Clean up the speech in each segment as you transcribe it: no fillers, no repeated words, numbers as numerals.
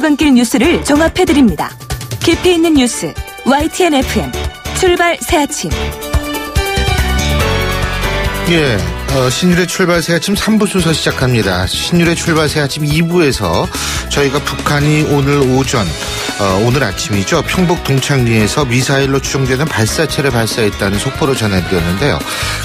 출근길 뉴스를 종합해드립니다. 깊이 있는 뉴스 YTN FM 출발 새아침. 예, 신율의 출발 새아침 3부 순서 시작합니다. 신율의 출발 새아침 2부에서 저희가 북한이 오늘 아침이죠. 평북 동창리에서 미사일로 추정되는 발사체를 발사했다는 속보를 전해드렸는데요.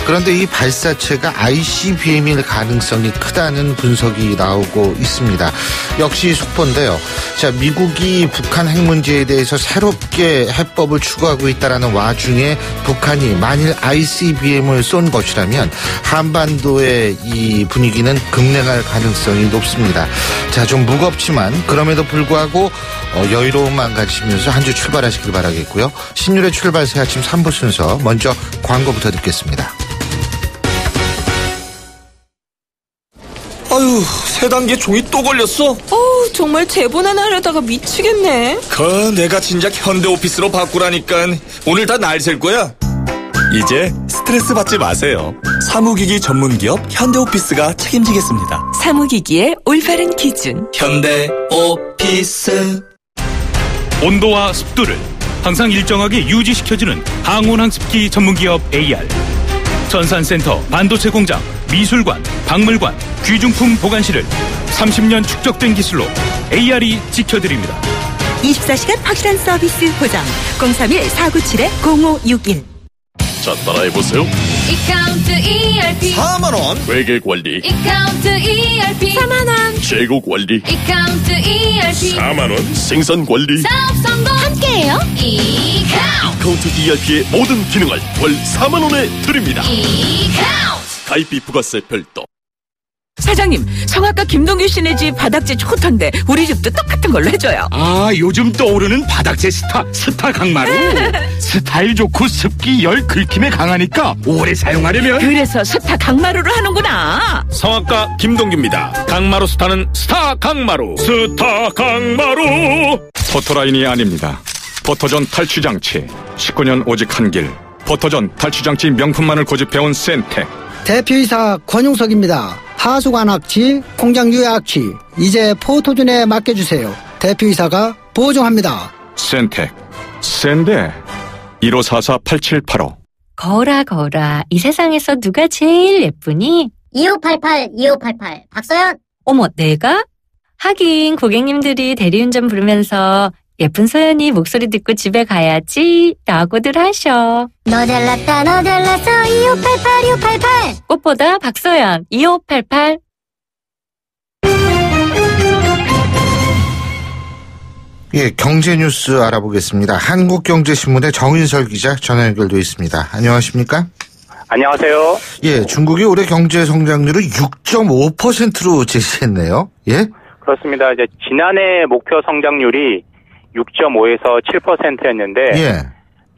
그런데 이 발사체가 ICBM일 가능성이 크다는 분석이 나오고 있습니다. 역시 속보인데요. 자, 미국이 북한 핵 문제에 대해서 새롭게 해법을 추구하고 있다는 와중에 북한이 만일 ICBM을 쏜 것이라면 한반도의 이 분위기는 급냉할 가능성이 높습니다. 자, 좀 무겁지만 그럼에도 불구하고 여유로움만 가지면서 한 주 출발하시길 바라겠고요. 신율의 출발 새 아침 3부 순서 먼저 광고부터 듣겠습니다. 아유, 세 단계 종이 또 걸렸어? 정말 제보나 하려다가 미치겠네. 내가 진작 현대오피스로 바꾸라니까. 오늘 다 날 셀 거야. 이제 스트레스 받지 마세요. 사무기기 전문기업 현대오피스가 책임지겠습니다. 사무기기의 올바른 기준 현대오피스. 온도와 습도를 항상 일정하게 유지시켜주는 항온항습기 전문기업 AR. 전산센터, 반도체 공장, 미술관, 박물관, 귀중품 보관실을 30년 축적된 기술로 AR이 지켜드립니다. 24시간 확실한 서비스 보장 031-497-0561. 자, 따라해보세요. 이카운트 ERP 4만원 회계관리, 이카운트 ERP 4만원 재고관리, 이카운트 ERP 4만원 생산관리. 사업 성공 함께해요. 이카운트 ERP의 모든 기능을 월 4만원에 드립니다. 이카운트 가입비 부가세 별도. 사장님, 성악가 김동규 씨네 집 바닥재 좋던데 우리 집도 똑같은 걸로 해줘요. 요즘 떠오르는 바닥재 스타 강마루. 스타일 좋고 습기 열 긁힘에 강하니까 오래 사용하려면 그래서 스타 강마루로 하는구나. 성악가 김동규입니다. 강마루 스타는 스타 강마루. 스타 강마루. 포토라인이 아닙니다. 포토전 탈취장치 19년 오직 한 길. 포토전 탈취장치 명품만을 고집해온 센텍. 대표이사 권용석입니다. 하수관 악취, 공장 유해 악취 이제 포토존에 맡겨주세요. 대표이사가 보증합니다. 센텍 센데 1544-8785. 거라 이 세상에서 누가 제일 예쁘니? 2588 박서연. 어머, 내가? 하긴 고객님들이 대리운전 부르면서 예쁜 소연이 목소리 듣고 집에 가야지 라고들 하셔. 너 잘났다 너 잘났어 2588 꽃보다 박소연 2588. 예, 경제 뉴스 알아보겠습니다. 한국경제신문의 정인설 기자 전화 연결돼 있습니다. 안녕하십니까? 안녕하세요. 예, 중국이 올해 경제 성장률을 6.5%로 제시했네요. 예? 그렇습니다. 이제 지난해 목표 성장률이 6.5에서 7%였는데 예.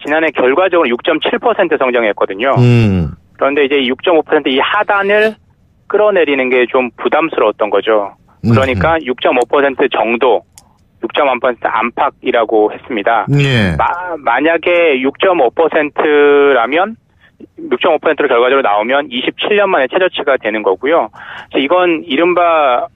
지난해 결과적으로 6.7% 성장했거든요. 그런데 이제 6.5% 이 하단을 끌어내리는 게 좀 부담스러웠던 거죠. 그러니까 6.5% 정도, 6.1% 안팎이라고 했습니다. 예. 만약에 6.5%라면 6.5%로 결과적으로 나오면 27년 만에 최저치가 되는 거고요. 이건 이른바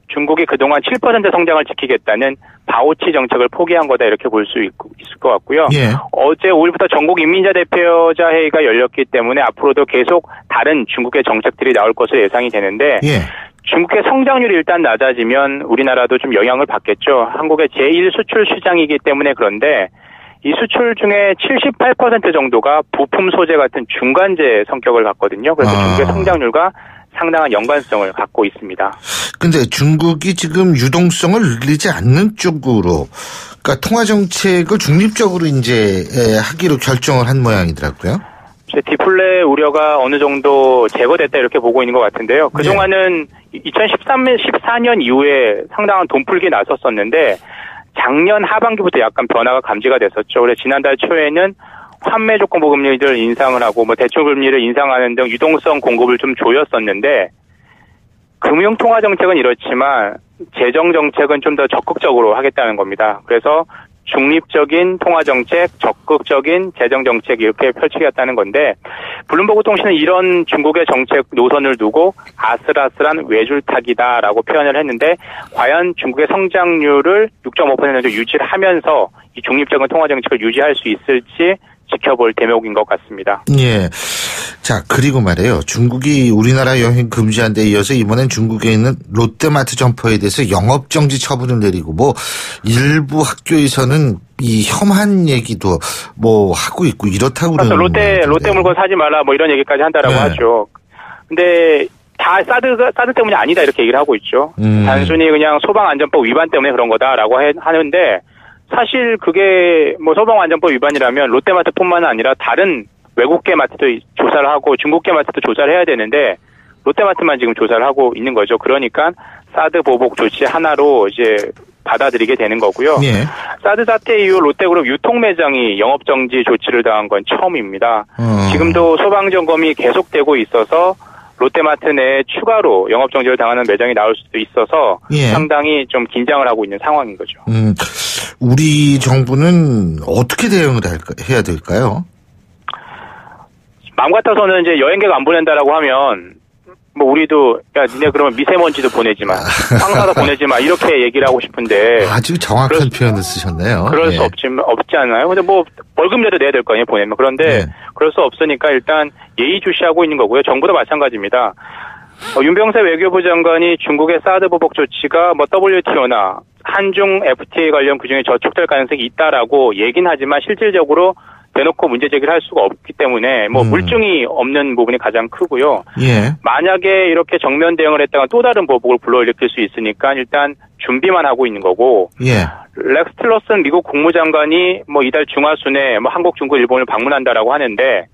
중국이 그동안 7% 성장을 지키겠다는 바오치 정책을 포기한 거다 이렇게 볼 수 있을 것 같고요. 예. 어제 5일부터 전국 인민자 대표자 회의가 열렸기 때문에 앞으로도 계속 다른 중국의 정책들이 나올 것으로 예상이 되는데 예. 중국의 성장률이 일단 낮아지면 우리나라도 좀 영향을 받겠죠. 한국의 제1 수출 시장이기 때문에. 그런데 이 수출 중에 78% 정도가 부품 소재 같은 중간재 성격을 갖거든요. 그래서 중국의 성장률과 상당한 연관성을 갖고 있습니다. 근데 중국이 지금 유동성을 늘리지 않는 쪽으로, 그러니까 통화 정책을 중립적으로 이제 하기로 결정을 한 모양이더라고요. 디플레 우려가 어느 정도 제거됐다 이렇게 보고 있는 것 같은데요. 그동안은 2014년 이후에 상당한 돈풀기 나섰었는데 작년 하반기부터 약간 변화가 감지가 됐었죠. 그래서 지난달 초에는 환매 조건부 금리를 인상을 하고 대출 금리를 인상하는 등 유동성 공급을 좀 조였었는데 금융 통화 정책은 이렇지만 재정 정책은 좀 더 적극적으로 하겠다는 겁니다. 그래서 중립적인 통화정책, 적극적인 재정정책 이렇게 펼치겠다는 건데 블룸버그 통신은 이런 중국의 정책 노선을 두고 아슬아슬한 외줄타기다라고 표현을 했는데 과연 중국의 성장률을 6.5% 정도 유지를 하면서 이 중립적인 통화정책을 유지할 수 있을지 지켜볼 대목인 것 같습니다. 예. 자, 그리고 말이에요. 중국이 우리나라 여행 금지한 데 이어서 이번엔 중국에 있는 롯데마트 점포에 대해서 영업정지 처분을 내리고 뭐 일부 학교에서는 이 혐한 얘기도 뭐 하고 있고 이렇다고 그러는 롯데 물건 사지 말라 뭐 이런 얘기까지 한다라고 하죠. 근데 다 사드 때문이 아니다 이렇게 얘기를 하고 있죠. 단순히 그냥 소방안전법 위반 때문에 그런 거다라고 하는데 사실 그게 뭐 소방안전법 위반이라면 롯데마트뿐만 아니라 다른 외국계 마트도 조사를 하고 중국계 마트도 조사를 해야 되는데 롯데마트만 지금 조사를 하고 있는 거죠. 그러니까 사드 보복 조치 하나로 이제 받아들이게 되는 거고요. 예. 사드 사태 이후 롯데그룹 유통 매장이 영업정지 조치를 당한 건 처음입니다. 지금도 소방점검이 계속되고 있어서 롯데마트 내에 추가로 영업정지를 당하는 매장이 나올 수도 있어서 예. 상당히 좀 긴장을 하고 있는 상황인 거죠. 우리 정부는 어떻게 대응을 해야 될까요? 마음 같아서는 이제 여행객 안 보낸다라고 하면 뭐 우리도 야 니네 그러면 미세먼지도 보내지 마, 황사도 보내지 마 이렇게 얘기를 하고 싶은데 아주 정확한 표현을 쓰셨네요. 그럴 수 없지 않아요. 근데 뭐 월급내도 내야 될 거 아니에요 보내면. 그런데 그럴 수 없으니까 일단 예의주시하고 있는 거고요. 정부도 마찬가지입니다. 윤병세 외교부 장관이 중국의 사드 보복 조치가 뭐 WTO나 한중 FTA 관련 규정에 저촉될 가능성이 있다라고 얘긴 하지만 실질적으로 대놓고 문제 제기를 할 수가 없기 때문에 뭐 물증이 없는 부분이 가장 크고요. 예. 만약에 이렇게 정면 대응을 했다가 또 다른 보복을 불러일으킬 수 있으니까 일단 준비만 하고 있는 거고. 예. 렉스 틸러슨 미국 국무장관이 뭐 이달 중하순에 뭐 한국, 중국, 일본을 방문한다라고 하는데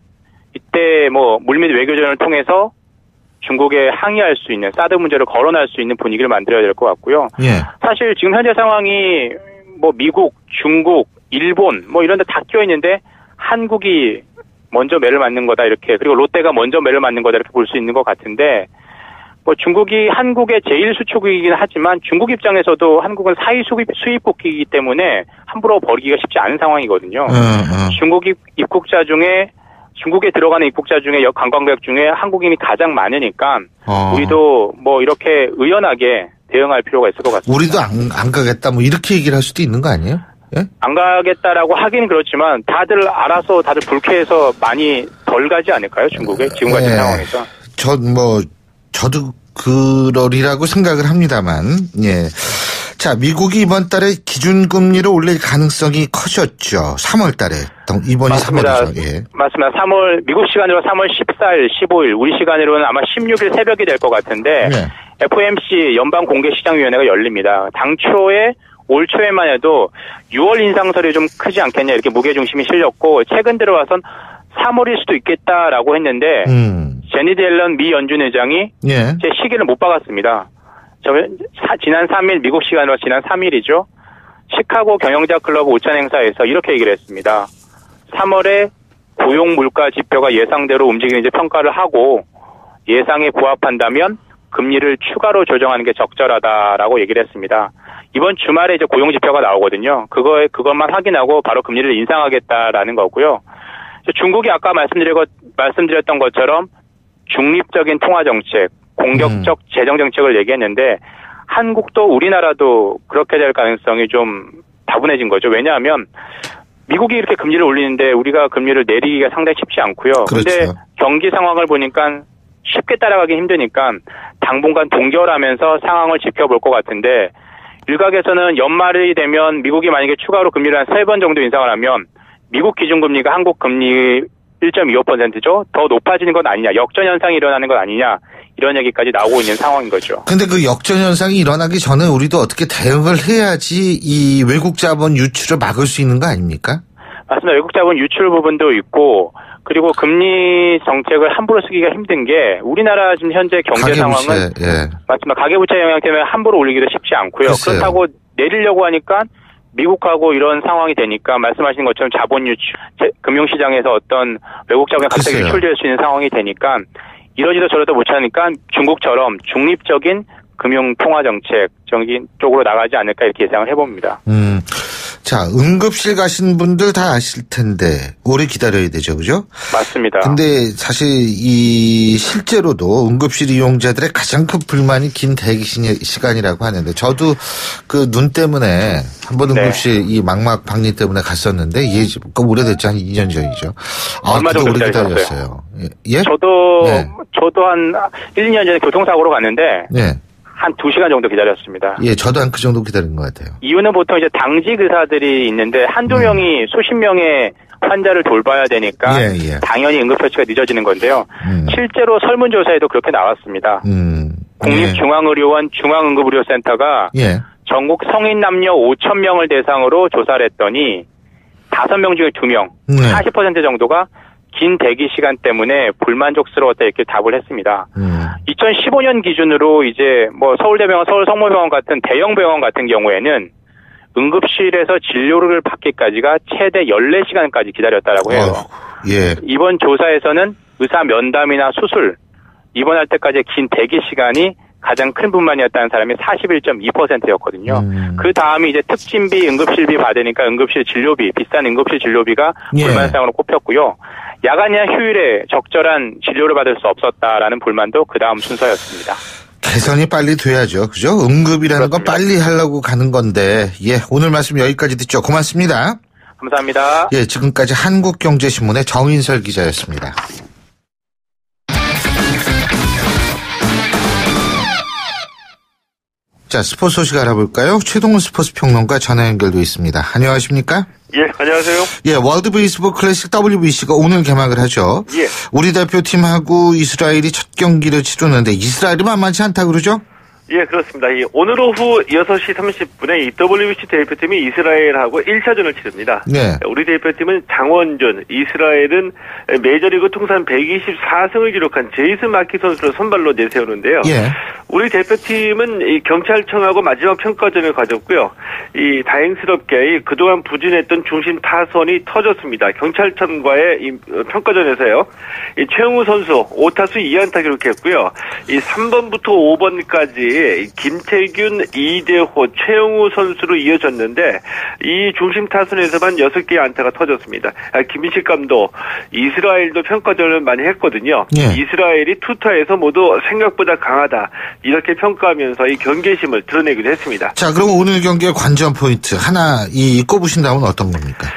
이때 뭐 물밑 외교전을 통해서 중국에 항의할 수 있는 사드 문제를 거론할 수 있는 분위기를 만들어야 될 것 같고요. 예. 사실 지금 현재 상황이 뭐 미국, 중국, 일본 뭐 이런 데 다 끼어 있는데 한국이 먼저 매를 맞는 거다 이렇게, 그리고 롯데가 먼저 매를 맞는 거다 이렇게 볼 수 있는 것 같은데 뭐 중국이 한국의 제1 수출국이긴 하지만 중국 입장에서도 한국은 사위 수입국이기 때문에 함부로 버리기가 쉽지 않은 상황이거든요. 중국 입국자 중에 중국에 들어가는 입국자 중에 관광객 중에 한국인이 가장 많으니까 우리도 뭐 이렇게 의연하게 대응할 필요가 있을 것 같습니다. 우리도 안 가겠다 뭐 이렇게 얘기를 할 수도 있는 거 아니에요? 예? 안 가겠다라고 하긴 그렇지만 다들 알아서 다들 불쾌해서 많이 덜 가지 않을까요? 중국에 지금 같은 상황에서. 저도 그러리라고 생각을 합니다만. 예. 자, 미국이 이번 달에 기준금리를 올릴 가능성이 커졌죠. 3월 달에. 이번이 맞습니다. 3월이죠. 예. 맞습니다. 3월, 미국 시간으로 3월 14일, 15일, 우리 시간으로는 아마 16일 새벽이 될 것 같은데, FOMC 연방공개시장위원회가 열립니다. 당초에 올 초에만 해도 6월 인상설이 좀 크지 않겠냐 이렇게 무게중심이 실렸고 최근 들어와선 3월일 수도 있겠다라고 했는데 제니드 옐런 미 연준 의장이 제 시기를 못 박았습니다. 지난 3일 미국 시간으로 지난 3일이죠. 시카고 경영자 클럽 오찬 행사에서 이렇게 얘기를 했습니다. 3월에 고용 물가 지표가 예상대로 움직이는지 평가를 하고 예상에 부합한다면 금리를 추가로 조정하는 게 적절하다라고 얘기를 했습니다. 이번 주말에 이제 고용 지표가 나오거든요. 그것만 확인하고 바로 금리를 인상하겠다라는 거고요. 중국이 아까 말씀드렸던 것처럼 중립적인 통화 정책, 공격적 재정 정책을 얘기했는데 한국도 우리나라도 그렇게 될 가능성이 좀 다분해진 거죠. 왜냐하면 미국이 이렇게 금리를 올리는데 우리가 금리를 내리기가 상당히 쉽지 않고요. 그런데 경기 상황을 보니까 쉽게 따라가기 힘드니까 당분간 동결하면서 상황을 지켜볼 것 같은데 일각에서는 연말이 되면 미국이 만약에 추가로 금리를 한 3번 정도 인상을 하면 미국 기준금리가 한국 금리 1.25%죠. 더 높아지는 건 아니냐. 역전현상이 일어나는 건 아니냐. 이런 얘기까지 나오고 있는 상황인 거죠. 근데 그 역전현상이 일어나기 전에 우리도 어떻게 대응을 해야지 이 외국 자본 유출을 막을 수 있는 거 아닙니까? 맞습니다. 외국 자본 유출 부분도 있고 그리고 금리 정책을 함부로 쓰기가 힘든 게 우리나라 지금 현재 경제 상황은 맞습니다. 가계부채 영향 때문에 함부로 올리기도 쉽지 않고요. 글쎄요. 그렇다고 내리려고 하니까 미국하고 이런 상황이 되니까 말씀하신 것처럼 자본 유출, 금융시장에서 어떤 외국 자본이 갑자기 유출될 수 있는 상황이 되니까 이러지도 저러도 못하니까 중국처럼 중립적인 금융 통화 정책 쪽으로 나가지 않을까 이렇게 예상을 해봅니다. 자, 응급실 가신 분들 다 아실 텐데 오래 기다려야 되죠, 그죠? 맞습니다. 근데 사실 이 실제로도 응급실 이용자들의 가장 큰 불만이 긴 대기 시간이라고 하는데 저도 그 눈 때문에 한번 응급실 이 망막 박리 때문에 갔었는데 이게 좀 오래됐죠. 한 2년 전이죠. 얼마 정도 오래 기다렸어요? 기다렸어요. 예? 저도 한 1, 2년 전에 교통사고로 갔는데 네. 한 2시간 정도 기다렸습니다. 예, 저도 한 그 정도 기다린 것 같아요. 이유는 보통 이제 당직 의사들이 있는데 한두 명이 수십 명의 환자를 돌봐야 되니까 당연히 응급처치가 늦어지는 건데요. 실제로 설문조사에도 그렇게 나왔습니다. 국립중앙의료원 중앙응급의료센터가 전국 성인 남녀 5,000명을 대상으로 조사를 했더니 5명 중에 2명, 40% 정도가 긴 대기 시간 때문에 불만족스러웠다 이렇게 답을 했습니다. 2015년 기준으로 이제 뭐 서울대병원, 서울성모병원 같은 대형 병원 같은 경우에는 응급실에서 진료를 받기까지가 최대 14시간까지 기다렸다라고 해요. 이번 조사에서는 의사 면담이나 수술, 입원할 때까지 긴 대기 시간이 가장 큰 불만이었다는 사람이 41.2%였거든요. 그 다음이 이제 특진비, 응급실비 받으니까 응급실 진료비, 비싼 응급실 진료비가 불만사항으로 꼽혔고요. 야간이나 휴일에 적절한 진료를 받을 수 없었다라는 불만도 그 다음 순서였습니다. 개선이 빨리 돼야죠. 그죠? 응급이라는 건 빨리 하려고 가는 건데, 오늘 말씀 여기까지 듣죠. 고맙습니다. 감사합니다. 지금까지 한국경제신문의 정인설 기자였습니다. 자, 스포츠 소식 알아볼까요? 최동훈 스포츠 평론가 전화 연결도 있습니다. 안녕하십니까? 안녕하세요. 월드 베이스볼 클래식 WBC가 오늘 개막을 하죠. 우리 대표팀하고 이스라엘이 첫 경기를 치르는데 이스라엘이 만만치 않다 그러죠? 그렇습니다. 오늘 오후 6시 30분에 이 WBC 대표팀이 이스라엘하고 1차전을 치릅니다. 우리 대표팀은 장원준, 이스라엘은 메이저리그 통산 124승을 기록한 제이슨 마키 선수를 선발로 내세우는데요. 우리 대표팀은 이 경찰청하고 마지막 평가전을 가졌고요. 이 다행스럽게 그동안 부진했던 중심 타선이 터졌습니다. 경찰청과의 이 평가전에서요. 이 최영우 선수 5타수 2안타 기록했고요. 이 3번부터 5번까지 김태균, 이대호, 최영우 선수로 이어졌는데 이 중심 타선에서만 6개의 안타가 터졌습니다. 김인식 감독, 이스라엘도 평가전을 많이 했거든요. 이스라엘이 투타에서 모두 생각보다 강하다. 이렇게 평가하면서 이 경계심을 드러내기도 했습니다. 자, 그럼 오늘 경기의 관전 포인트 하나 꼽으신다면 어떤 겁니까?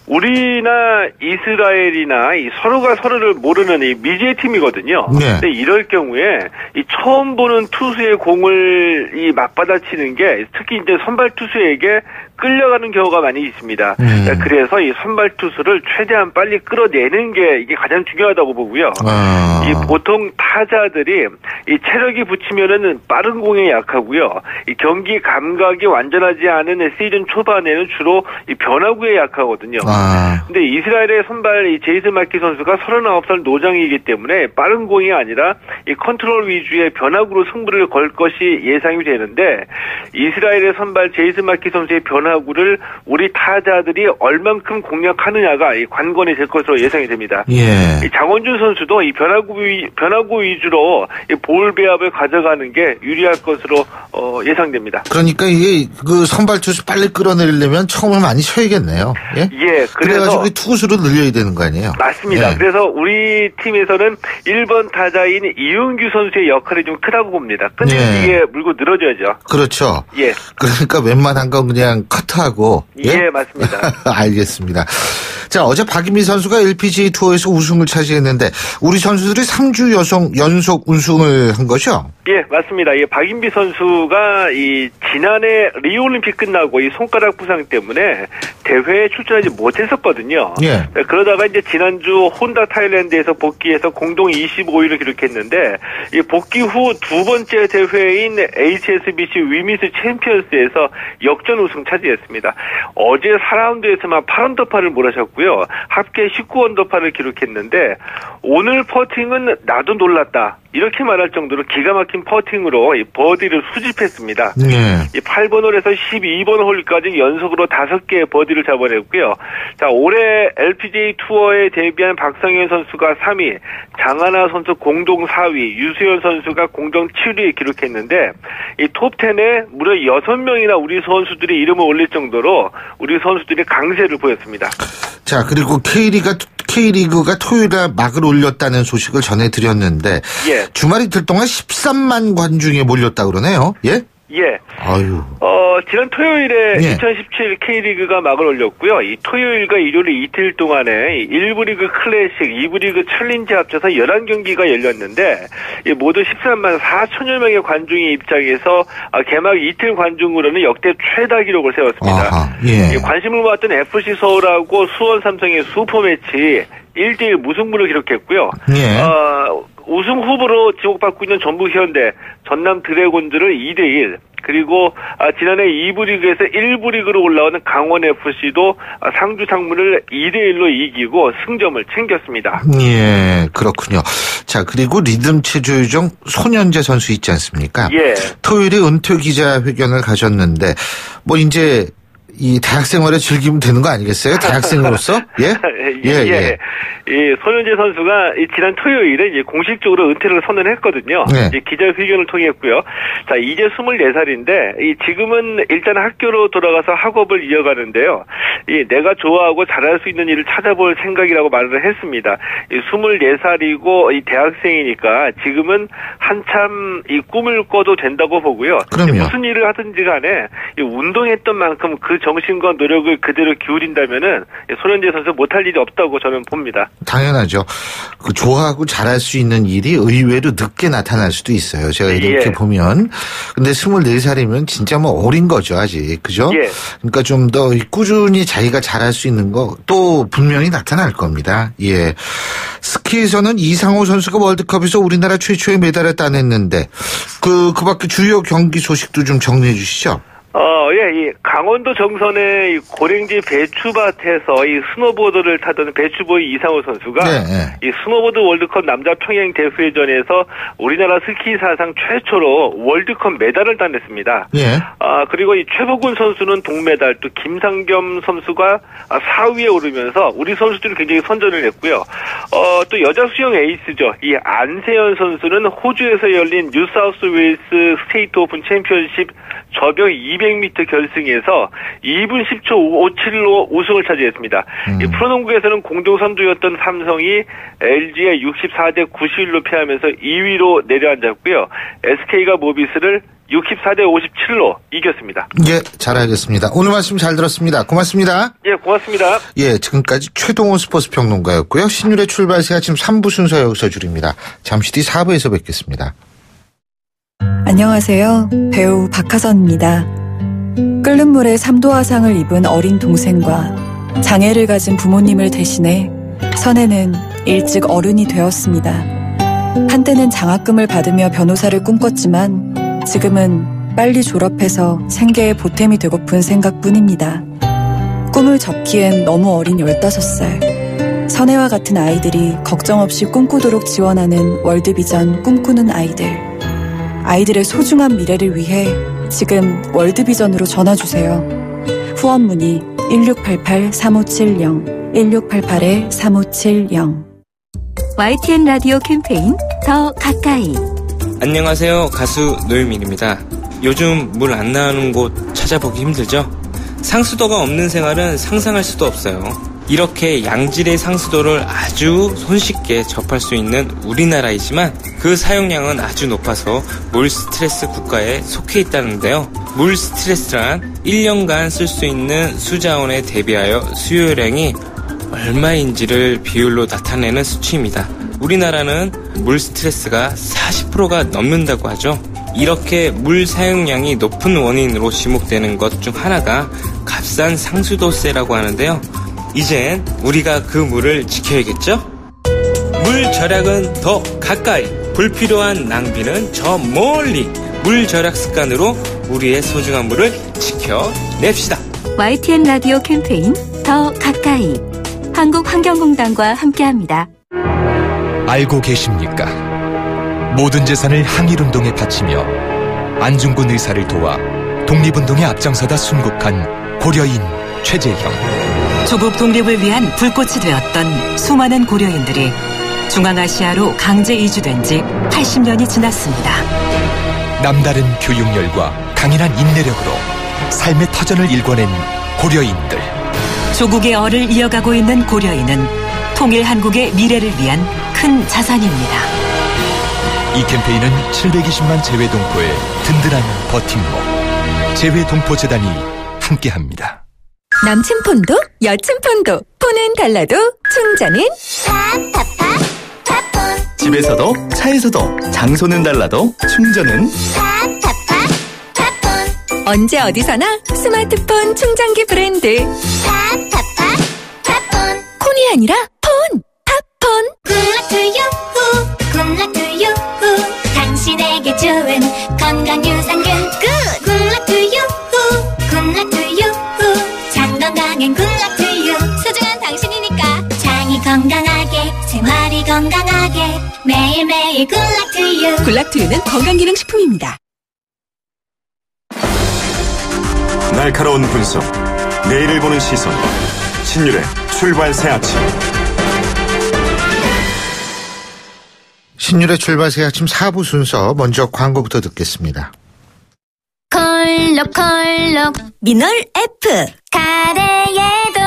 우리나 이스라엘이나 이 서로가 서로를 모르는 이 미지의 팀이거든요. 근데 이럴 경우에 이 처음 보는 투수의 공을 이 맞받아치는 게 특히 이제 선발 투수에게 끌려가는 경우가 많이 있습니다. 그래서 이 선발 투수를 최대한 빨리 끌어내는 게 이게 가장 중요하다고 보고요. 이 보통 타자들이 이 체력이 붙이면은 빠른 공에 약하고요. 이 경기 감각이 완전하지 않은 시즌 초반에는 주로 이 변화구에 약하거든요. 근데 이스라엘의 선발 이 제이슨 마키 선수가 39살 노장이기 때문에 빠른 공이 아니라 이 컨트롤 위주의 변화구로 승부를 걸 것이 예상이 되는데 이스라엘의 선발 제이슨 마키 선수의 변화구를 우리 타자들이 얼만큼 공략하느냐가 이 관건이 될 것으로 예상이 됩니다. 이 장원준 선수도 이 변화구 위주로 이 볼 배합을 가져가는 게 유리할 것으로 예상됩니다. 그러니까 이게 그 선발 투수 빨리 끌어내려면 처음에 많이 쉬어야겠네요. 그래가지고 투구수를 늘려야 되는 거 아니에요? 맞습니다. 그래서 우리 팀에서는 1번 타자인 이윤규 선수의 역할이 좀 크다고 봅니다. 끈질기게 물고 늘어져야죠. 그렇죠. 그러니까 웬만한 건 그냥 커트하고. 맞습니다. 알겠습니다. 자, 어제 박인비 선수가 LPGA 투어에서 우승을 차지했는데 우리 선수들이 3주 연속 우승을 한 거죠? 맞습니다. 박인비 선수가 이 지난해 리우올림픽 끝나고 이 손가락 부상 때문에 대회에 출전하지 못했었거든요. 그러다가 이제 지난주 혼다 타일랜드에서 복귀해서 공동 25위를 기록했는데 이 복귀 후 두 번째 대회인 HSBC 위미스 챔피언스에서 역전 우승 차지했습니다. 어제 4라운드에서만 8언더파를 몰아쳤고요. 합계 19언더파를 기록했는데 오늘 퍼팅은 나도 놀랐다. 이렇게 말할 정도로 기가 막힌 퍼팅으로 이 버디를 수집했습니다. 이 8번 홀에서 12번 홀까지 연속으로 5개의 버디를 잡아냈고요. 자, 올해 LPGA 투어에 데뷔한 박상현 선수가 3위, 장하나 선수 공동 4위, 유수현 선수가 공동 7위에 기록했는데 이 톱10에 무려 6명이나 우리 선수들이 이름을 올릴 정도로 우리 선수들이 강세를 보였습니다. 자, 그리고 K리그가 토요일에 막을 올렸다는 소식을 전해드렸는데 주말 이틀 동안 13만 관중이 몰렸다 그러네요. 예? 예. 아유. 지난 토요일에 2017 K리그가 막을 올렸고요. 이 토요일과 일요일 이틀 동안에 1부 리그 클래식, 2부 리그 챌린지 합쳐서 11경기가 열렸는데 모두 13만 4천여 명의 관중이 입장해서 개막 이틀 관중으로는 역대 최다 기록을 세웠습니다. 관심을 모았던 FC 서울하고 수원 삼성의 슈퍼매치 1대1 무승부를 기록했고요. 우승 후보로 지목받고 있는 전북 현대, 전남 드래곤즈를 2대1, 그리고 지난해 2부 리그에서 1부 리그로 올라오는 강원 FC도 상주 상무를 2대1로 이기고 승점을 챙겼습니다. 예, 그렇군요. 자, 그리고 리듬 체조 요정 손현재 선수 있지 않습니까? 예. 토요일에 은퇴 기자회견을 가졌는데 뭐 이제 이 대학 생활에 즐기면 되는 거 아니겠어요? 대학생으로서? 예? 예. 이 손현재 선수가 지난 토요일에 이제 공식적으로 은퇴를 선언했거든요. 기자회견을 통했고요. 자, 이제 24살인데 지금은 일단 학교로 돌아가서 학업을 이어가는데요. 내가 좋아하고 잘할 수 있는 일을 찾아볼 생각이라고 말을 했습니다. 24살이고 이 대학생이니까 지금은 한참 이 꿈을 꿔도 된다고 보고요. 무슨 일을 하든지 간에 운동했던 만큼 그 정신과 노력을 그대로 기울인다면은 손현재 선수 못할 일이 없다고 저는 봅니다. 당연하죠. 그 좋아하고 잘할 수 있는 일이 의외로 늦게 나타날 수도 있어요. 제가 이렇게 보면. 근데 24살이면 진짜 뭐 어린 거죠, 아직. 그죠? 그러니까 좀 더 꾸준히 자기가 잘할 수 있는 거 또 분명히 나타날 겁니다. 예. 스키에서는 이상호 선수가 월드컵에서 우리나라 최초의 메달을 따냈는데 그 밖에 주요 경기 소식도 좀 정리해 주시죠. 이 강원도 정선의 이 고랭지 배추밭에서 이 스노보드를 타던 배추보이 이상호 선수가 이 스노보드 월드컵 남자 평행 대회전에서 우리나라 스키 사상 최초로 월드컵 메달을 따냈습니다. 그리고 이 최보근 선수는 동메달, 또 김상겸 선수가 4위에 오르면서 우리 선수들이 굉장히 선전을 했고요. 또 여자 수영 에이스죠. 이 안세연 선수는 호주에서 열린 뉴사우스 웨일스 스테이트 오픈 챔피언십 저병 200m 결승에서 2분 10초 57로 우승을 차지했습니다. 이 프로농구에서는 공동 선두였던 삼성이 LG에 64대 91로 패하면서 2위로 내려앉았고요. SK가 모비스를 64대 57로 이겼습니다. 예, 잘 알겠습니다. 오늘 말씀 잘 들었습니다. 고맙습니다. 예, 고맙습니다. 예, 지금까지 최동원 스포츠 평론가였고요. 신율의 출발세 아침 3부 순서 여기서 줄입니다. 잠시 뒤 4부에서 뵙겠습니다. 안녕하세요. 배우 박하선입니다. 끓는 물에 3도 화상을 입은 어린 동생과 장애를 가진 부모님을 대신해 선혜는 일찍 어른이 되었습니다. 한때는 장학금을 받으며 변호사를 꿈꿨지만 지금은 빨리 졸업해서 생계에 보탬이 되고픈 생각뿐입니다. 꿈을 접기엔 너무 어린 15살. 선혜와 같은 아이들이 걱정 없이 꿈꾸도록 지원하는 월드비전 꿈꾸는 아이들. 아이들의 소중한 미래를 위해 지금 월드비전으로 전화주세요. 후원 문의 1688-3570 1688-3570. YTN 라디오 캠페인 더 가까이. 안녕하세요. 가수 노유민입니다. 요즘 물 안 나오는 곳 찾아보기 힘들죠? 상수도가 없는 생활은 상상할 수도 없어요. 이렇게 양질의 상수도를 아주 손쉽게 접할 수 있는 우리나라이지만 그 사용량은 아주 높아서 물 스트레스 국가에 속해 있다는데요. 물 스트레스란 1년간 쓸 수 있는 수자원에 대비하여 수요량이 얼마인지를 비율로 나타내는 수치입니다. 우리나라는 물 스트레스가 40%가 넘는다고 하죠. 이렇게 물 사용량이 높은 원인으로 지목되는 것 중 하나가 값싼 상수도세라고 하는데요. 이젠 우리가 그 물을 지켜야겠죠? 물 절약은 더 가까이, 불필요한 낭비는 저 멀리. 물 절약 습관으로 우리의 소중한 물을 지켜냅시다. YTN 라디오 캠페인 더 가까이. 한국환경공단과 함께합니다. 알고 계십니까? 모든 재산을 항일운동에 바치며 안중근 의사를 도와 독립운동에 앞장서다 순국한 고려인 최재형. 조국 독립을 위한 불꽃이 되었던 수많은 고려인들이 중앙아시아로 강제 이주된 지 80년이 지났습니다. 남다른 교육열과 강인한 인내력으로 삶의 터전을 일궈낸 고려인들. 조국의 얼을 이어가고 있는 고려인은 통일 한국의 미래를 위한 큰 자산입니다. 이 캠페인은 720만 재외동포의 든든한 버팀목 재외동포재단이 함께합니다. 남친 폰도 여친 폰도 폰은 달라도 충전은 팝팝팝. 집에서도 차에서도 장소는 달라도 충전은 언제 어디서나 스마트폰 충전기 브랜드 콘이 아니라 폰 팝폰. 굿락투유 당신에게 좋은 건강 유산균 굿락투유 장건강엔 굿락투유. 소중한 당신이니까 장이 건강하게 생활이 건강하게 매일매일 굿락투유. 굿락투유는 건강기능식품입니다. 날카로운 분석, 내일을 보는 시선, 신율의 출발 새 아침. 신율의 출발 새 아침 4부 순서, 먼저 광고부터 듣겠습니다. 콜록콜록 미놀 F. 카레에도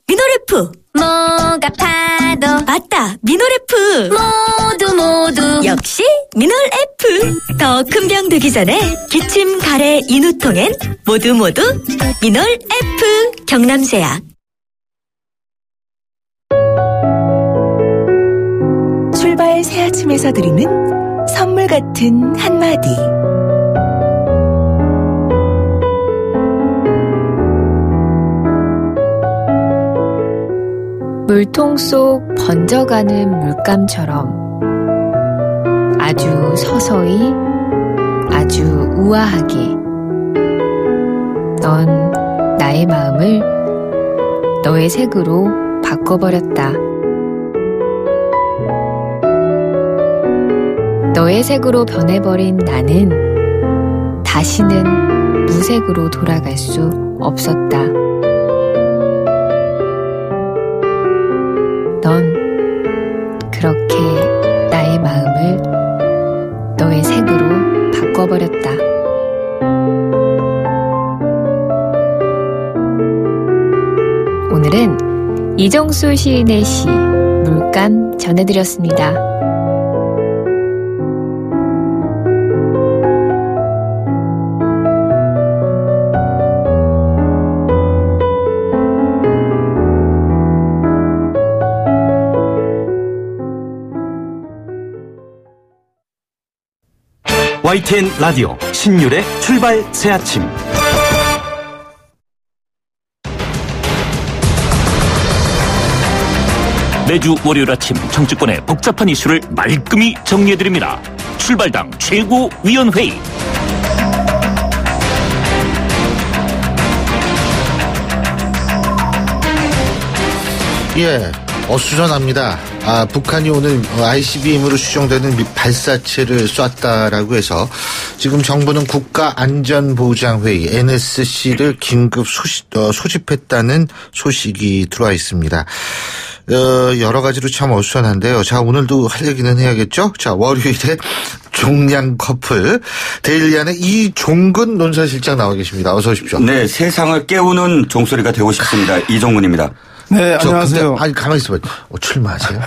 미놀 F. 목 아파도 맞다, 미놀 F. 모두 역시 미놀 F. 더 큰 병 되기 전에 기침, 가래, 인후통엔 모두 미놀 F. 경남제약. 출발 새 아침에서 드리는 선물 같은 한마디. 물통 속 번져가는 물감처럼 아주 서서히, 아주 우아하게 넌 나의 마음을 너의 색으로 바꿔버렸다. 너의 색으로 변해버린 나는 다시는 무색으로 돌아갈 수 없었다. 넌 그렇게 나의 마음을 너의 색으로 바꿔버렸다. 오늘은 이정수 시인의 시 물감 전해드렸습니다. YTN 라디오 신율의 출발 새 아침. 매주 월요일 아침 정치권의 복잡한 이슈를 말끔히 정리해드립니다. 출발당 최고위원회의. 예, 어수선합니다. 북한이 오늘 ICBM으로 추정되는 발사체를 쐈다라고 해서 지금 정부는 국가안전보장회의 NSC를 긴급 소집했다는 소식이 들어와 있습니다. 여러 가지로 참 어수선한데요. 자, 오늘도 할 얘기는 해야겠죠? 자, 월요일에 종량 커플 데일리안의 이종근 논설실장 나와 계십니다. 어서 오십시오. 네, 세상을 깨우는 종소리가 되고 싶습니다. 이종근입니다. 네, 안녕하세요. 아니, 가만히 있어봐. 출마하세요?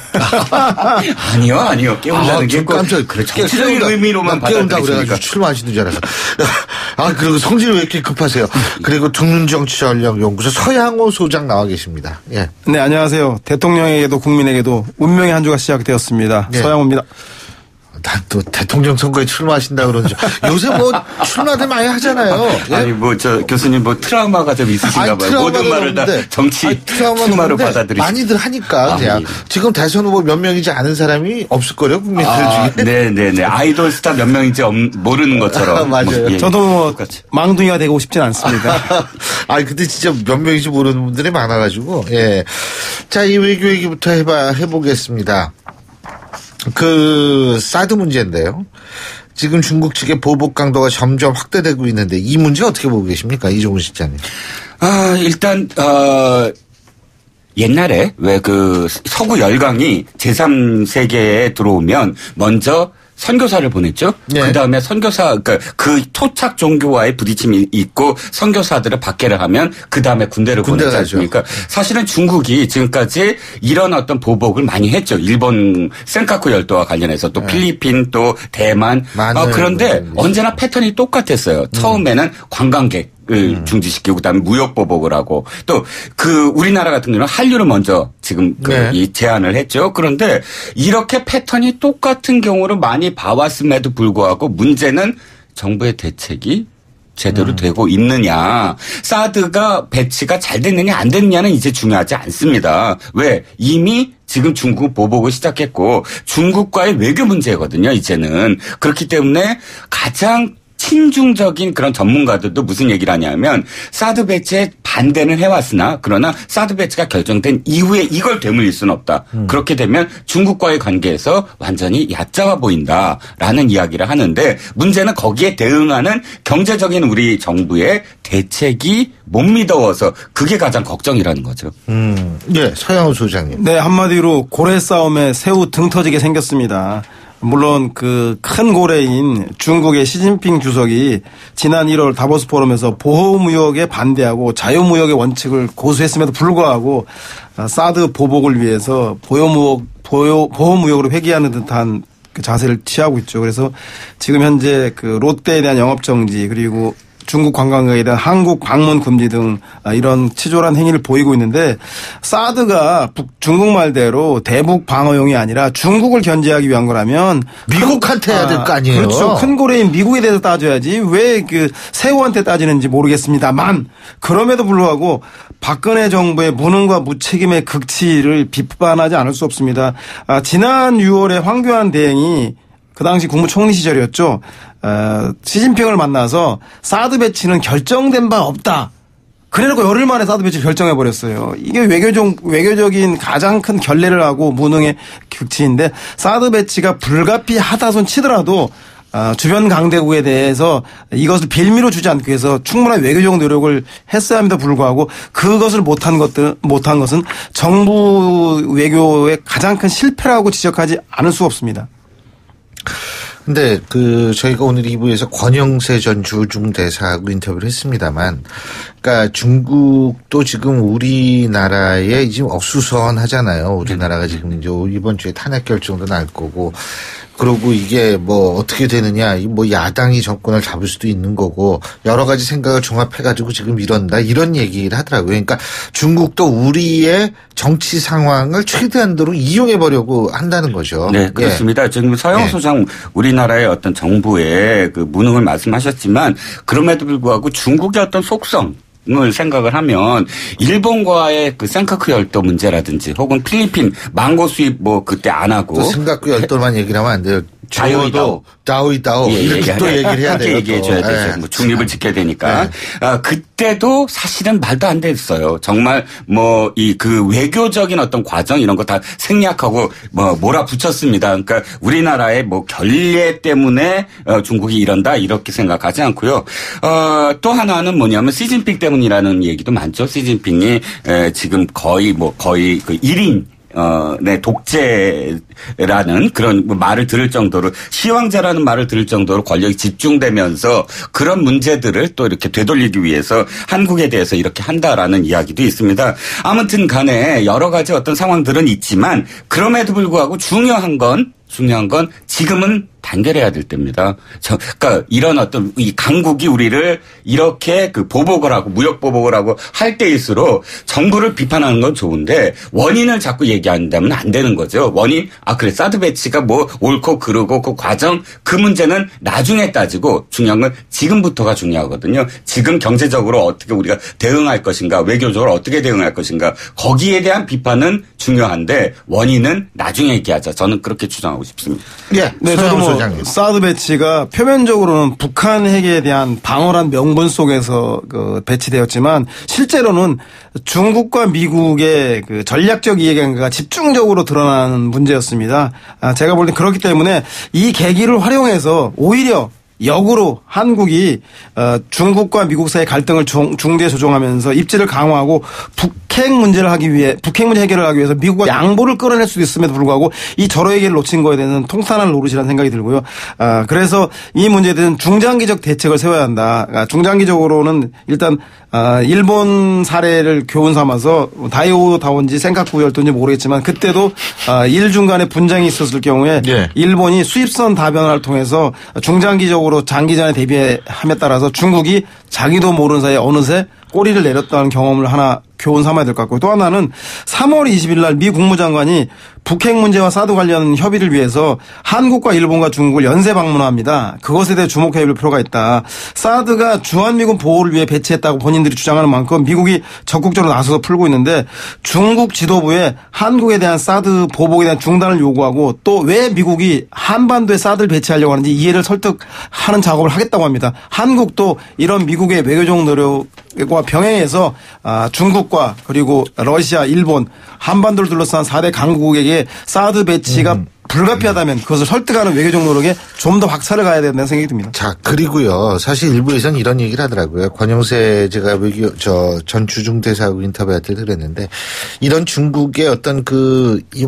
아니요. 깨운다는 게 깜짝 그래, 정치적인 의미로만 깨운다고 그래가지고 출마하시는 줄 알아서. 그리고 성질 왜 이렇게 급하세요? 그리고 국민정치전략연구소 서양호 소장 나와 계십니다. 예. 네, 안녕하세요. 대통령에게도 국민에게도 운명의 한 주가 시작되었습니다. 네. 서양호입니다. 난 또 대통령 선거에 출마하신다 그러는지. 요새 출마들 많이 하잖아요. 예? 아니, 교수님 트라우마가 좀 있으신가 봐요. 모든 말을 다 정치 출마로 받아들이시고. 많이들 하니까. 지금 대선 후보 몇 명이지 않은 사람이 없을 거예요, 국민들 중에. 네네네. 아이돌 스타 몇 명인지 모르는 것처럼. 맞아요. 예. 저도 망둥이가 되고 싶진 않습니다. 근데 진짜 몇 명인지 모르는 분들이 많아가지고. 예. 자, 이 외교 얘기부터 해보겠습니다. 그 사드 문제인데요. 지금 중국 측의 보복 강도가 점점 확대되고 있는데 이 문제 어떻게 보고 계십니까? 이종훈 실장님. 일단 옛날에 왜 그 서구 열강이 제3세계에 들어오면 먼저 선교사를 보냈죠. 네. 그다음에 선교사 그 토착 종교와의 부딪힘이 있고 선교사들을 박해를 하면 그다음에 군대를 보냈지 않습니까? 사실은 중국이 지금까지 이런 어떤 보복을 많이 했죠. 일본 센카쿠 열도와 관련해서 또 필리핀 또 대만. 그런데 언제나 패턴이 똑같았어요. 처음에는 관광객 을 중지시키고 그다음에 무역 보복을 하고 또 그 우리나라 같은 경우는 한류를 먼저 지금 이 제안을 했죠. 그런데 이렇게 패턴이 똑같은 경우를 많이 봐왔음에도 불구하고 문제는 정부의 대책이 제대로 되고 있느냐. 사드가 배치가 잘 됐느냐 안 됐느냐는 이제 중요하지 않습니다. 왜? 이미 지금 중국 보복을 시작했고 중국과의 외교 문제거든요. 이제는. 그렇기 때문에 가장 친중적인 그런 전문가들도 무슨 얘기를 하냐면 사드 배치에 반대는 해왔으나 그러나 사드 배치가 결정된 이후에 이걸 되물릴 수는 없다. 그렇게 되면 중국과의 관계에서 완전히 얕잡아 보인다라는 이야기를 하는데 문제는 거기에 대응하는 경제적인 우리 정부의 대책이 못 믿어워서 그게 가장 걱정이라는 거죠. 네, 서영우 소장님. 네, 한마디로 고래 싸움에 새우 등 터지게 생겼습니다. 물론 그 큰 고래인 중국의 시진핑 주석이 지난 1월 다보스 포럼에서 보호무역에 반대하고 자유무역의 원칙을 고수했음에도 불구하고 사드 보복을 위해서 보호무역으로 회귀하는 듯한 그 자세를 취하고 있죠. 그래서 지금 현재 그 롯데에 대한 영업정지 그리고 중국 관광객에 대한 한국 방문 금지 등 이런 치졸한 행위를 보이고 있는데 사드가 중국 말대로 대북 방어용이 아니라 중국을 견제하기 위한 거라면 미국한테 해야 될 거 아니에요. 그렇죠. 큰 고래인 미국에 대해서 따져야지 왜 그 새우한테 따지는지 모르겠습니다만 그럼에도 불구하고 박근혜 정부의 무능과 무책임의 극치를 비판하지 않을 수 없습니다. 지난 6월에 황교안 대행이 그 당시 국무총리 시절이었죠. 시진핑을 만나서 사드 배치는 결정된 바 없다. 그래놓고 열흘 만에 사드 배치를 결정해버렸어요. 이게 외교적인 가장 큰 결례를 하고 무능의 극치인데 사드 배치가 불가피하다손 치더라도 주변 강대국에 대해서 이것을 빌미로 주지 않기 위해서 충분한 외교적 노력을 했어야 함에도 불구하고 그것을 못한 것은 정부 외교의 가장 큰 실패라고 지적하지 않을 수 없습니다. 근데 저희가 오늘 2부에서 권영세 전 주중 대사하고 인터뷰를 했습니다만, 그러니까 중국도 지금 우리나라에 지금 억수선하잖아요. 우리나라가 지금 이제 이번 주에 탄핵 결정도 날 거고, 그리고 이게 뭐 어떻게 되느냐, 뭐 야당이 정권을 잡을 수도 있는 거고 여러 가지 생각을 종합해가지고 지금 이런다 이런 얘기를 하더라고요. 그러니까 중국도 우리의 정치 상황을 최대한도로 이용해 보려고 한다는 거죠. 네, 그렇습니다. 예. 지금 서영우 소장 우리나라의 어떤 정부의 그 무능을 말씀하셨지만 그럼에도 불구하고 중국의 어떤 속성 을 생각을 하면 일본과의 그 센카쿠 열도 문제라든지 혹은 필리핀 망고 수입 뭐 그때 안 하고 센카쿠 열도만 얘기를 하면 안 돼요. 자유도 다오이다오 이렇게 또 얘기를 해야 돼요. 얘기해 줘야 되죠. 뭐 중립을 지켜야 되니까. 그때도 사실은 말도 안 됐어요. 정말 뭐 이 그 외교적인 어떤 과정 이런 거 다 생략하고 뭐 몰아붙였습니다. 그러니까 우리나라의 뭐 결례 때문에 중국이 이런다 이렇게 생각하지 않고요. 또 하나는 뭐냐면 시진핑 때문이라는 얘기도 많죠. 시진핑이 지금 거의 그 1인 네, 독재라는 그런 말을 들을 정도로 시황제라는 말을 들을 정도로 권력이 집중되면서 그런 문제들을 또 이렇게 되돌리기 위해서 한국에 대해서 이렇게 한다라는 이야기도 있습니다. 아무튼 간에 여러 가지 어떤 상황들은 있지만 그럼에도 불구하고 중요한 건 지금은 단결해야 될 때입니다. 그러니까 이런 어떤 이 강국이 우리를 이렇게 그 보복을 하고 무역 보복을 하고 할 때일수록 정부를 비판하는 건 좋은데 원인을 자꾸 얘기한다면 안 되는 거죠. 원인 그래 사드 배치가 뭐 옳고 그르고 그 과정 그 문제는 나중에 따지고 중요한 건 지금부터가 중요하거든요. 지금 경제적으로 어떻게 우리가 대응할 것인가 외교적으로 어떻게 대응할 것인가 거기에 대한 비판은 중요한데 원인은 나중에 얘기하자. 저는 그렇게 주장하고 싶습니다. 예, 네, 저도 뭐 사드 배치가 표면적으로는 북한 핵에 대한 방어란 명분 속에서 배치되었지만 실제로는 중국과 미국의 그 전략적 이해관계가 집중적으로 드러나는 문제였습니다. 제가 볼 때 그렇기 때문에 이 계기를 활용해서 오히려 역으로 한국이 중국과 미국 사이의 갈등을 중재 조정하면서 입지를 강화하고 북핵 문제 해결을 하기 위해서 미국과 양보를 끌어낼 수도 있음에도 불구하고 이 절호의 길을 놓친 거에 대해서는 통탄할 노릇이라는 생각이 들고요. 그래서 이 문제에 대한 중장기적 대책을 세워야 한다. 중장기적으로는 일단 일본 사례를 교훈 삼아서 다이오다원지 센카쿠였던지 모르겠지만 그때도 일중 간의 분쟁이 있었을 경우에 일본이 수입선 다변화를 통해서 중장기적으로 장기전에 대비함에 따라서 중국이 자기도 모르는 사이에 어느새 꼬리를 내렸다는 경험을 하나 교훈 삼아야 될 것 같고 또 하나는 3월 20일 날 미 국무장관이 북핵 문제와 사드 관련 협의를 위해서 한국과 일본과 중국을 연쇄 방문합니다. 그것에 대해 주목해야 할 필요가 있다. 사드가 주한미군 보호를 위해 배치했다고 본인들이 주장하는 만큼 미국이 적극적으로 나서서 풀고 있는데 중국 지도부에 한국에 대한 사드 보복에 대한 중단을 요구하고 또 왜 미국이 한반도에 사드를 배치하려고 하는지 이해를 설득하는 작업을 하겠다고 합니다. 한국도 이런 미국의 외교적 노력과 병행해서 중국과 그리고 러시아, 일본, 한반도를 둘러싼 4대 강국에게 사드 배치가 불가피하다면 그것을 설득하는 외교적 노력에 좀 더 박차를 가야 된다는 생각이 듭니다. 자, 그리고요. 사실 일부에서는 이런 얘기를 하더라고요. 권영세 제가 전 주중대사하고 인터뷰할 때 그랬는데 이런 중국의 어떤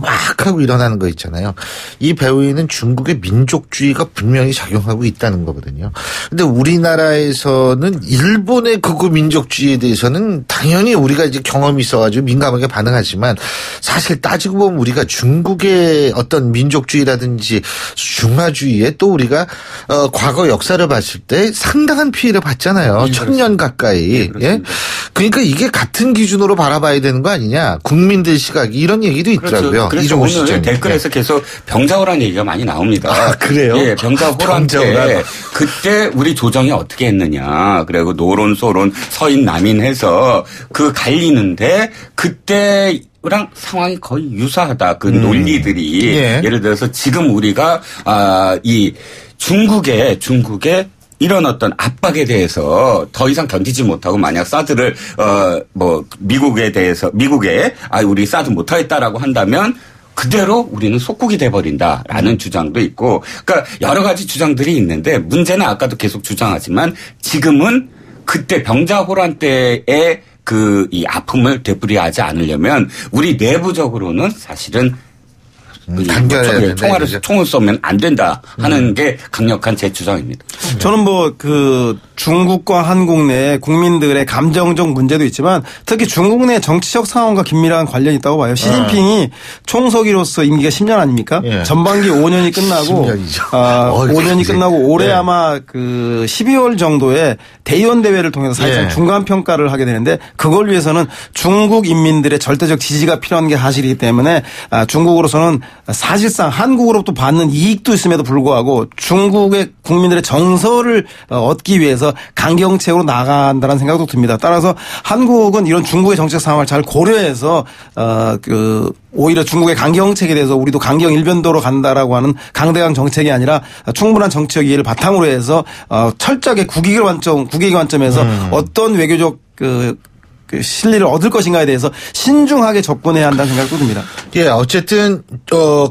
막 하고 일어나는 거 있잖아요. 이 배후에는 중국의 민족주의가 분명히 작용하고 있다는 거거든요. 근데 우리나라에서는 일본의 극우 민족주의에 대해서는 당연히 우리가 이제 경험이 있어가지고 민감하게 반응하지만 사실 따지고 보면 우리가 중국의 어떤 민족주의라든지 중화주의에 또 우리가 과거 역사를 봤을 때 상당한 피해를 봤잖아요. 1000년 가까이. 예? 그러니까 이게 같은 기준으로 바라봐야 되는 거 아니냐. 국민들 시각이 이런 얘기도 있더라고요. 그래서 오늘 댓글에서 계속 병자호란 얘기가 많이 나옵니다. 아, 그래요? 예, 병자호란 때 그때 우리 조정이 어떻게 했느냐. 그리고 노론, 소론, 서인, 남인 해서 갈리는데 그때 랑 상황이 거의 유사하다. 그 논리들이 예를 들어서 지금 우리가 이 중국의 이런 어떤 압박에 대해서 더 이상 견디지 못하고 만약 사드를 미국에 우리 사드 못하겠다라고 한다면 그대로 우리는 속국이 돼버린다라는 주장도 있고 그러니까 여러 가지 주장들이 있는데 문제는 아까도 계속 주장하지만 지금은 그때 병자호란 때의 이 아픔을 되풀이하지 않으려면 우리 내부적으로는 사실은 총을 쏘면 안 된다 하는 게 강력한 제 주장입니다. 저는 중국과 한국 내 국민들의 감정적 문제도 있지만 특히 중국 내 정치적 상황과 긴밀한 관련이 있다고 봐요. 시진핑이 총서기로서 임기가 10년 아닙니까? 전반기 5년이 끝나고 5년이 끝나고 올해 아마 12월 정도에 대의원 대회를 통해서 사실상 중간 평가를 하게 되는데 그걸 위해서는 중국 인민들의 절대적 지지가 필요한 게 사실이기 때문에 중국으로서는 사실상 한국으로부터 받는 이익도 있음에도 불구하고 중국의 국민들의 정서를 얻기 위해서 강경책으로 나간다는 생각도 듭니다. 따라서 한국은 이런 중국의 정책 상황을 잘 고려해서 오히려 중국의 강경책에 대해서 우리도 강경 일변도로 간다라고 하는 강대강 정책이 아니라 충분한 정치적 이해를 바탕으로 해서 철저하게 국익의 관점에서 어떤 외교적 실리를 얻을 것인가에 대해서 신중하게 접근해야 한다는 생각도 듭니다. 예, 어쨌든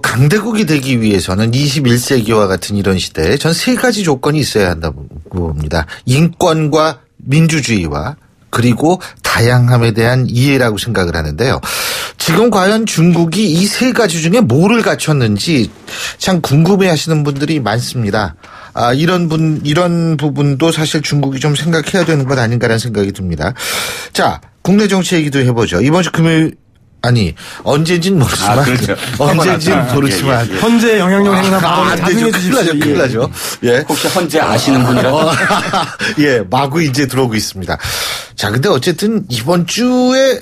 강대국이 되기 위해서는 21세기와 같은 이런 시대에 전 3가지 조건이 있어야 한다고 봅니다. 인권과 민주주의와 그리고 다양함에 대한 이해라고 생각을 하는데요. 지금 과연 중국이 이 3가지 중에 뭐를 갖췄는지 참 궁금해하시는 분들이 많습니다. 이런 부분도 사실 중국이 좀 생각해야 되는 것 아닌가라는 생각이 듭니다. 자, 국내 정치 얘기도 해보죠. 이번 주 금요일 언제인지는 모르지만. 그렇죠. 언제인지는 모르지만. 헌재 영향력 행사 발언을 자중해 주십시오. 큰일 나죠. 예. 혹시 헌재 아시는 분이라도? 예, 마구 이제 들어오고 있습니다. 자, 근데 어쨌든 이번 주에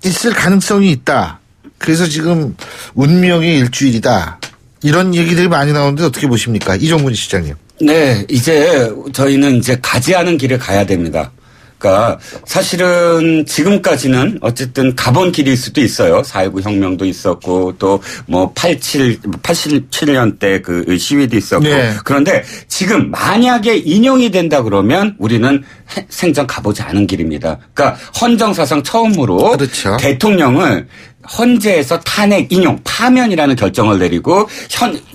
있을 가능성이 있다. 그래서 지금 운명의 일주일이다. 이런 얘기들이 많이 나오는데 어떻게 보십니까? 이종근 시장님. 네, 저희는 가지 않은 길을 가야 됩니다. 그러니까 사실은 지금까지는 어쨌든 가본 길일 수도 있어요. 4.19 혁명도 있었고 또 뭐 87년 때 그 시위도 있었고. 네. 그런데 지금 만약에 인용이 된다 그러면 우리는 생전 가보지 않은 길입니다. 그러니까 헌정사상 처음으로 그렇죠. 대통령을 헌재에서 탄핵 인용 파면이라는 결정을 내리고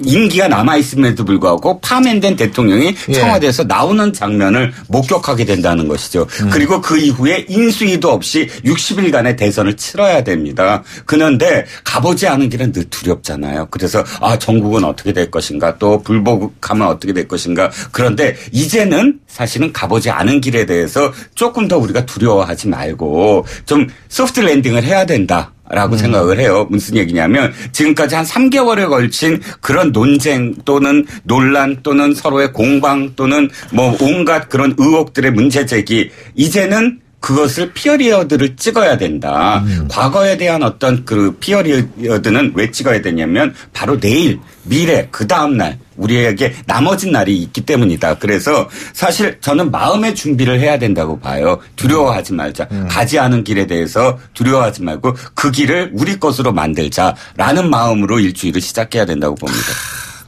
임기가 남아있음에도 불구하고 파면된 대통령이 청와대에서 나오는 장면을 목격하게 된다는 것이죠. 그리고 그 이후에 인수위도 없이 60일간의 대선을 치러야 됩니다. 그런데 가보지 않은 길은 늘 두렵잖아요. 그래서 전국은 어떻게 될 것인가 또 불복하면 어떻게 될 것인가. 그런데 이제는 사실은 가보지 않은 길에 대해서 조금 더 우리가 두려워하지 말고 좀 소프트 랜딩을 해야 된다. 라고 생각을 해요. 무슨 얘기냐면 지금까지 한 3개월에 걸친 그런 논쟁 또는 논란 또는 서로의 공방 또는 뭐 온갖 그런 의혹들의 문제 제기 이제는 그것을 피어리어드를 찍어야 된다. 과거에 대한 어떤 그 피어리어드는 왜 찍어야 되냐면 바로 내일, 미래, 그 다음날 우리에게 나머진 날이 있기 때문이다. 그래서 사실 저는 마음의 준비를 해야 된다고 봐요. 두려워하지 말자. 가지 않은 길에 대해서 두려워하지 말고 그 길을 우리 것으로 만들자라는 마음으로 일주일을 시작해야 된다고 봅니다.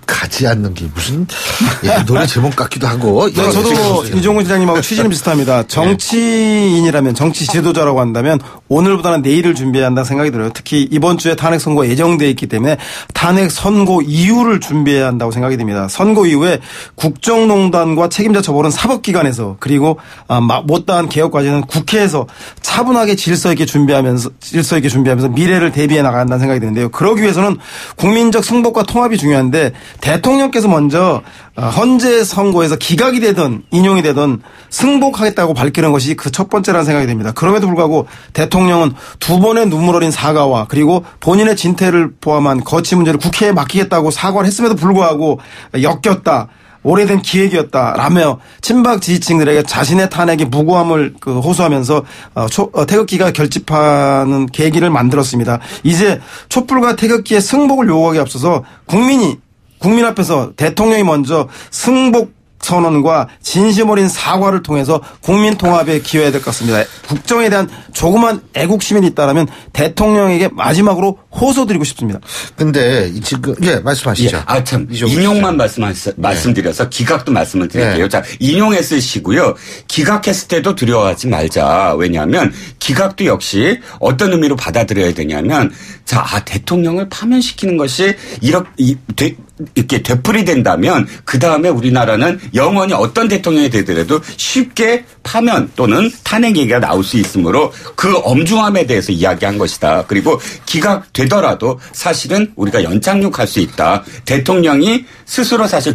가지 않는 게 무슨 노래 제목 같기도 하고. 네, 저도 이종훈 시장님하고 취지는 비슷합니다. 정치인이라면 정치 지도자라고 한다면 오늘보다는 내일을 준비해야 한다는 생각이 들어요. 특히 이번 주에 탄핵 선고가 예정돼 있기 때문에 탄핵 선고 이후를 준비해야 한다고 생각이 듭니다. 선고 이후에 국정농단과 책임자 처벌은 사법기관에서 그리고 못다한 개혁까지는 국회에서 차분하게 질서 있게 준비하면서 미래를 대비해 나가야 한다는 생각이 드는데요. 그러기 위해서는 국민적 승복과 통합이 중요한데 대통령께서 먼저 헌재 선고에서 기각이 되든 인용이 되든 승복하겠다고 밝히는 것이 그 첫 번째라는 생각이 듭니다. 그럼에도 불구하고 대통령은 두 번의 눈물 어린 사과와 그리고 본인의 진퇴를 포함한 거치 문제를 국회에 맡기겠다고 사과를 했음에도 불구하고 엮였다. 오래된 기획이었다라며 친박 지지층들에게 자신의 탄핵의 무고함을 호소하면서 태극기가 결집하는 계기를 만들었습니다. 이제 촛불과 태극기의 승복을 요구하기 앞서서 국민 앞에서 대통령이 먼저 승복 선언과 진심 어린 사과를 통해서 국민 통합에 기여해야 될 것 같습니다. 국정에 대한 조그만 애국심이 있다라면 대통령에게 마지막으로 호소드리고 싶습니다. 근데 지금 말씀하시죠. 참 인용만 말씀드려서 기각도 말씀을 드릴게요. 자, 인용했을 시고요. 기각했을 때도 두려워하지 말자. 왜냐하면 기각도 역시 어떤 의미로 받아들여야 되냐면 대통령을 파면시키는 것이 이렇게 되풀이된다면 그 다음에 우리나라는 영원히 어떤 대통령이 되더라도 쉽게 파면 또는 탄핵 얘기가 나올 수 있으므로 그 엄중함에 대해서 이야기한 것이다. 그리고 기각되더라도 사실은 우리가 연착륙할 수 있다. 대통령이 스스로 사실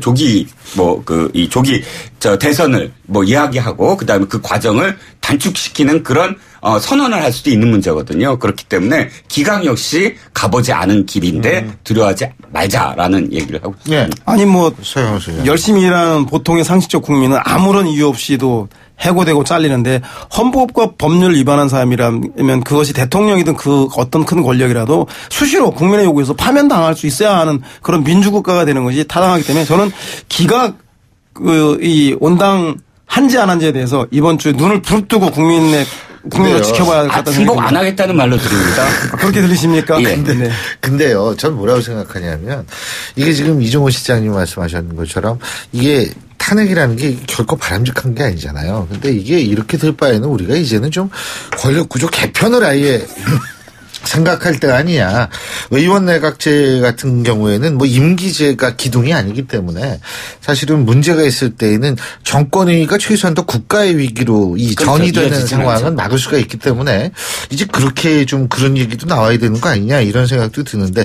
대선을 이야기하고 그다음에 그 과정을 단축시키는 그런 선언을 할 수도 있는 문제거든요. 그렇기 때문에 기각 역시 가보지 않은 길인데 두려워하지 말자라는 얘기를 하고 있습니다. 아니 열심히 일하는 보통의 상식적 국민은 아무런 이유 없이도 해고되고 잘리는데 헌법과 법률을 위반한 사람이라면 그것이 대통령이든 그 어떤 큰 권력이라도 수시로 국민의 요구에서 파면당할 수 있어야 하는 그런 민주국가가 되는 것이 타당하기 때문에 저는 기각 이 온당 한지 안 한지에 대해서 이번 주에 눈을 부릅뜨고 국민을 지켜봐야 할 것 같다는 승복 안 하겠다는 말로 들립니다. 그렇게 들리십니까? 근데요, 전 뭐라고 생각하냐면 이게 지금 이종호 시장님 말씀하셨는 것처럼 이게 탄핵이라는 게 결코 바람직한 게 아니잖아요. 근데 이게 이렇게 될 바에는 우리가 이제는 좀 권력 구조 개편을 아예 생각할 때가 아니야. 의원 내각제 같은 경우에는 임기제가 기둥이 아니기 때문에 사실은 문제가 있을 때에는 정권위가 최소한 더 국가의 위기로 전이 되는 상황은 막을 수가 있기 때문에 이제 그렇게 좀 그런 얘기도 나와야 되는 거 아니냐 이런 생각도 드는데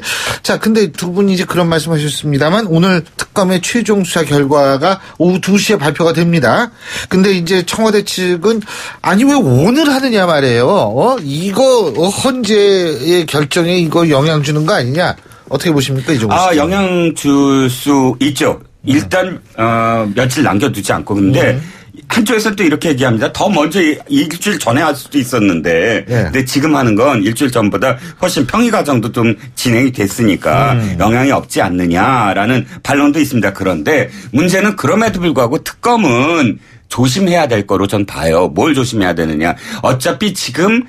근데 두 분이 이제 그런 말씀하셨습니다만 오늘 특검의 최종 수사 결과가 오후 2시에 발표가 됩니다. 근데 이제 청와대 측은 아니 왜 오늘 하느냐 말이에요. 이거 헌재 의 결정에 이거 영향 주는 거 아니냐? 어떻게 보십니까, 이종훈 씨? 영향 줄 수 있죠. 일단 며칠 남겨두지 않고 근데 한쪽에서 또 이렇게 얘기합니다. 더 먼저 일주일 전에 할 수도 있었는데 근데 지금 하는 건 일주일 전보다 훨씬 평의 과정도 좀 진행이 됐으니까 영향이 없지 않느냐라는 반론도 있습니다. 그런데 문제는 그럼에도 불구하고 특검은 조심해야 될 거로 전 봐요. 뭘 조심해야 되느냐. 어차피 지금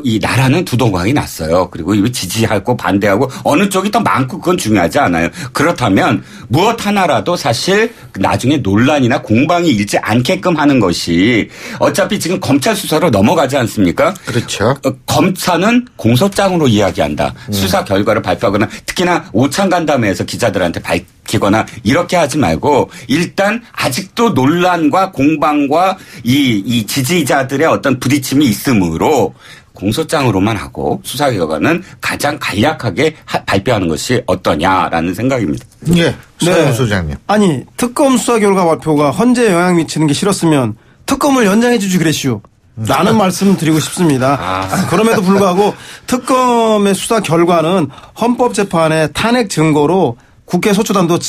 이 나라는 두동강이 났어요. 그리고 이거 지지하고 반대하고 어느 쪽이 더 많고 그건 중요하지 않아요. 그렇다면 무엇 하나라도 사실 나중에 논란이나 공방이 일지 않게끔 하는 것이 어차피 지금 검찰 수사로 넘어가지 않습니까? 그렇죠. 검사는 공소장으로 이야기한다. 수사 결과를 발표하거나 특히나 오찬 간담회에서 기자들한테 밝히거나 이렇게 하지 말고 일단 아직도 논란과 공방과 이 지지자들의 어떤 부딪힘이 있으므로 공소장으로만 하고 수사 결과는 가장 간략하게 발표하는 것이 어떠냐라는 생각입니다. 예. 네. 소장님. 아니 특검 수사 결과 발표가 헌재에 영향 미치는 게 싫었으면 특검을 연장해 주지 그랬슈. 라는 말씀 드리고 싶습니다. 그럼에도 불구하고 특검의 수사 결과는 헌법재판의 탄핵 증거로 국회 소추단도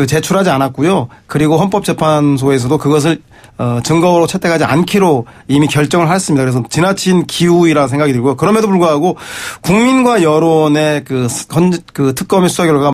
제출하지 않았고요. 그리고 헌법재판소에서도 그것을 증거로 채택하지 않기로 이미 결정을 했습니다. 그래서 지나친 기우이라 생각이 들고요. 그럼에도 불구하고 국민과 여론의 그 특검의 수사 결과가